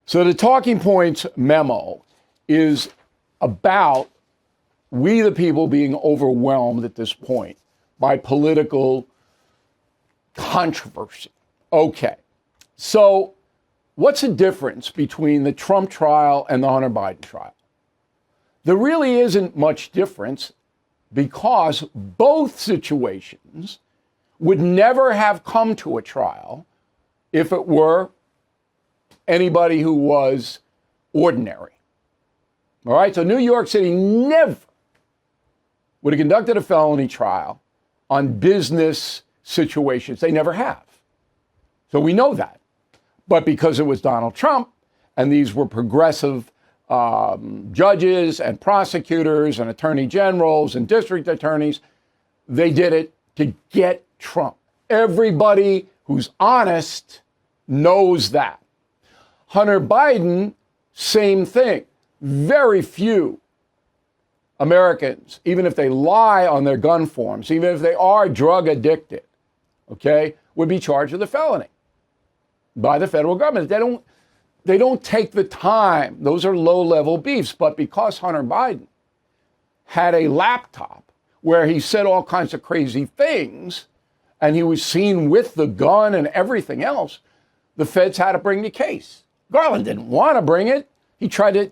So the talking points memo is about we the people being overwhelmed at this point by political controversy. Okay, so what's the difference between the Trump trial and the Hunter Biden trial? There really isn't much difference because both situations would never have come to a trial if it were anybody who was ordinary. All right, so New York City never would have conducted a felony trial on business situations. They never have. So we know that. But because it was Donald Trump and these were progressive judges and prosecutors and attorney generals and district attorneys, they did it to get Trump. Everybody who's honest knows that. Hunter Biden, same thing. Very few Americans, even if they lie on their gun forms, even if they are drug addicted, okay, would be charged with a felony by the federal government. They don't take the time. Those are low-level beefs. But because Hunter Biden had a laptop where he said all kinds of crazy things, and he was seen with the gun and everything else, the feds had to bring the case. Garland didn't want to bring it. He tried to,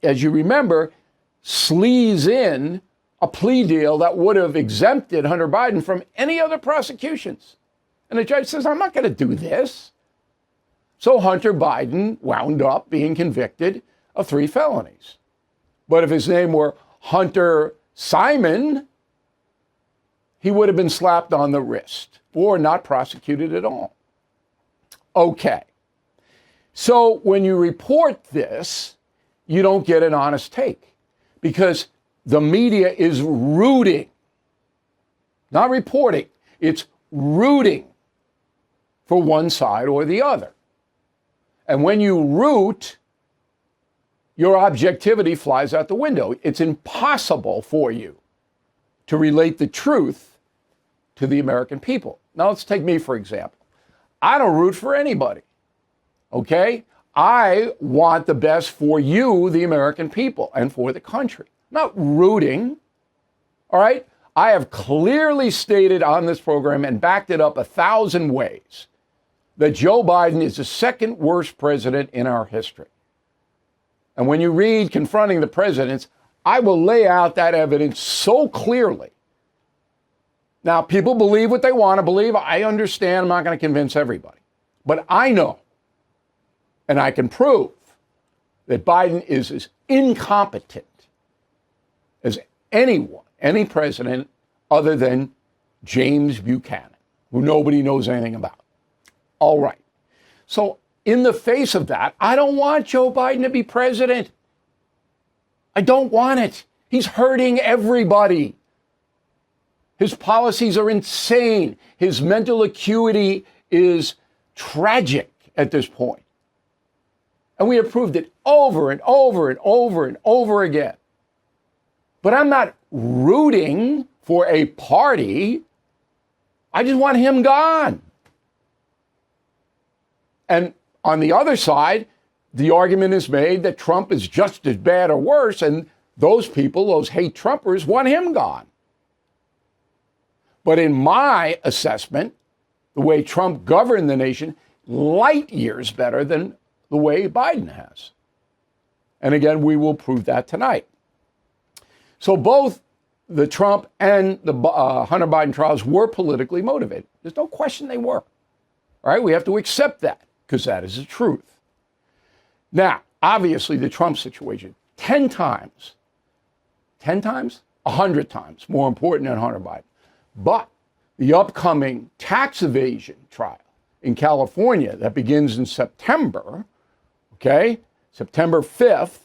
as you remember, sleaze in a plea deal that would have exempted Hunter Biden from any other prosecutions. And the judge says, I'm not going to do this. So Hunter Biden wound up being convicted of 3 felonies. But if his name were Hunter Simon, he would have been slapped on the wrist or not prosecuted at all. Okay. So when you report this, you don't get an honest take because the media is rooting, not reporting, it's rooting for one side or the other. And when you root, your objectivity flies out the window. It's impossible for you to relate the truth to the American people. Now, let's take me, for example. I don't root for anybody, okay? I want the best for you, the American people, and for the country. Not rooting, all right? I have clearly stated on this program and backed it up 1,000 ways that Joe Biden is the second worst president in our history. And when you read Confronting the Presidents, I will lay out that evidence so clearly. Now, people believe what they want to believe. I understand. I'm not going to convince everybody. But I know, and I can prove, that Biden is as incompetent as anyone, any president other than James Buchanan, who nobody knows anything about. All right. So in the face of that, I don't want Joe Biden to be president. I don't want it. He's hurting everybody. His policies are insane. His mental acuity is tragic at this point. And we have proved it over and over and over and over again. But I'm not rooting for a party. I just want him gone. And on the other side, the argument is made that Trump is just as bad or worse, and those people, those hate Trumpers, want him gone. But in my assessment, the way Trump governed the nation, light years better than the way Biden has. And again, we will prove that tonight. So both the Trump and the Hunter Biden trials were politically motivated. There's no question they were. All right, we have to accept that, because that is the truth. Now, obviously, the Trump situation, 10 times, 100 times more important than Hunter Biden. But the upcoming tax evasion trial in California that begins in September, okay, September 5th,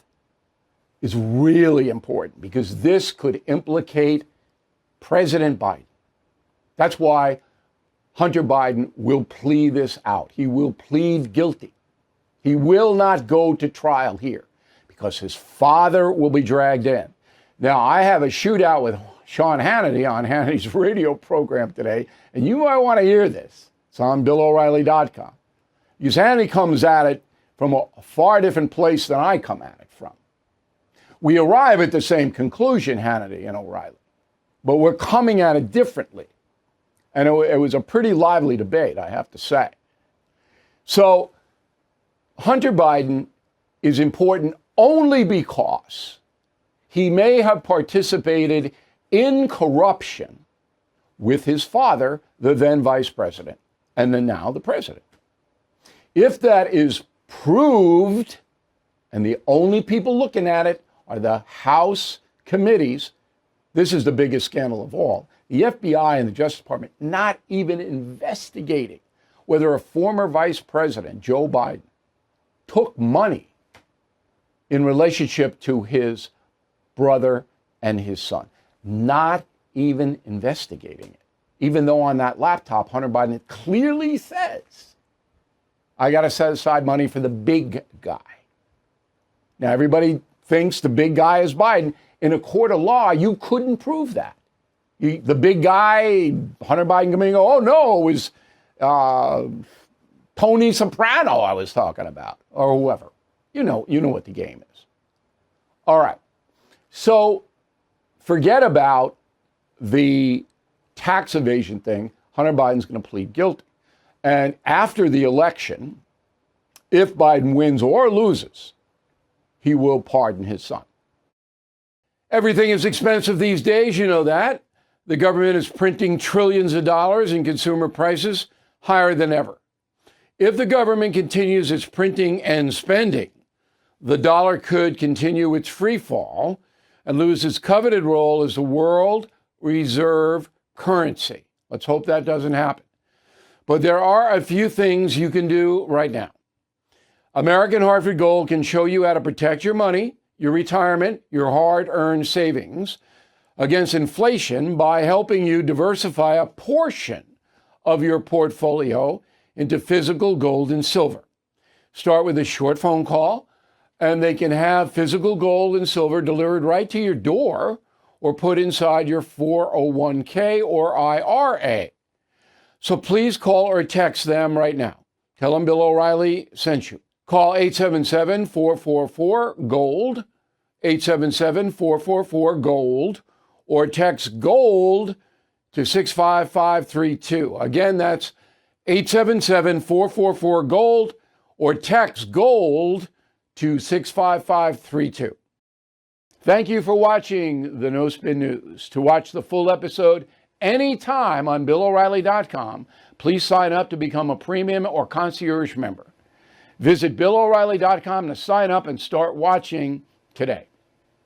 is really important because this could implicate President Biden. That's why Hunter Biden will plead this out. He will plead guilty. He will not go to trial here because his father will be dragged in. Now, I have a shootout with Sean Hannity on Hannity's radio program today, and you might want to hear this. It's on BillO'Reilly.com. Because Hannity comes at it from a far different place than I come at it from. We arrive at the same conclusion, Hannity and O'Reilly, but we're coming at it differently. And it was a pretty lively debate, I have to say. So Hunter Biden is important only because he may have participated in corruption with his father, the then vice president, and then now the president. If that is proved, and the only people looking at it are the House committees, this is the biggest scandal of all. The FBI and the Justice Department not even investigating whether a former vice president, Joe Biden, took money in relationship to his brother and his son. Not even investigating it. Even though on that laptop, Hunter Biden clearly says, I got to set aside money for the big guy. Now, everybody thinks the big guy is Biden. In a court of law, you couldn't prove that. The big guy, Hunter Biden, can go, oh, no, it was Tony Soprano I was talking about, or whoever. You know what the game is. All right. So forget about the tax evasion thing. Hunter Biden's going to plead guilty. And after the election, if Biden wins or loses, he will pardon his son. Everything is expensive these days, you know that. The government is printing trillions of dollars and consumer prices higher than ever. If the government continues its printing and spending, the dollar could continue its free fall and lose its coveted role as the world reserve currency. Let's hope that doesn't happen. But there are a few things you can do right now. American Hartford Gold can show you how to protect your money, your retirement, your hard-earned savings against inflation by helping you diversify a portion of your portfolio into physical gold and silver. Start with a short phone call, and they can have physical gold and silver delivered right to your door or put inside your 401k or IRA. So please call or text them right now. Tell them Bill O'Reilly sent you. Call 877-444-GOLD, 877-444-GOLD, or text GOLD to 65532. Again, that's 877-444-GOLD, or text GOLD to 65532. Thank you for watching the No Spin News. To watch the full episode anytime on BillO'Reilly.com, please sign up to become a premium or concierge member. Visit BillO'Reilly.com to sign up and start watching today.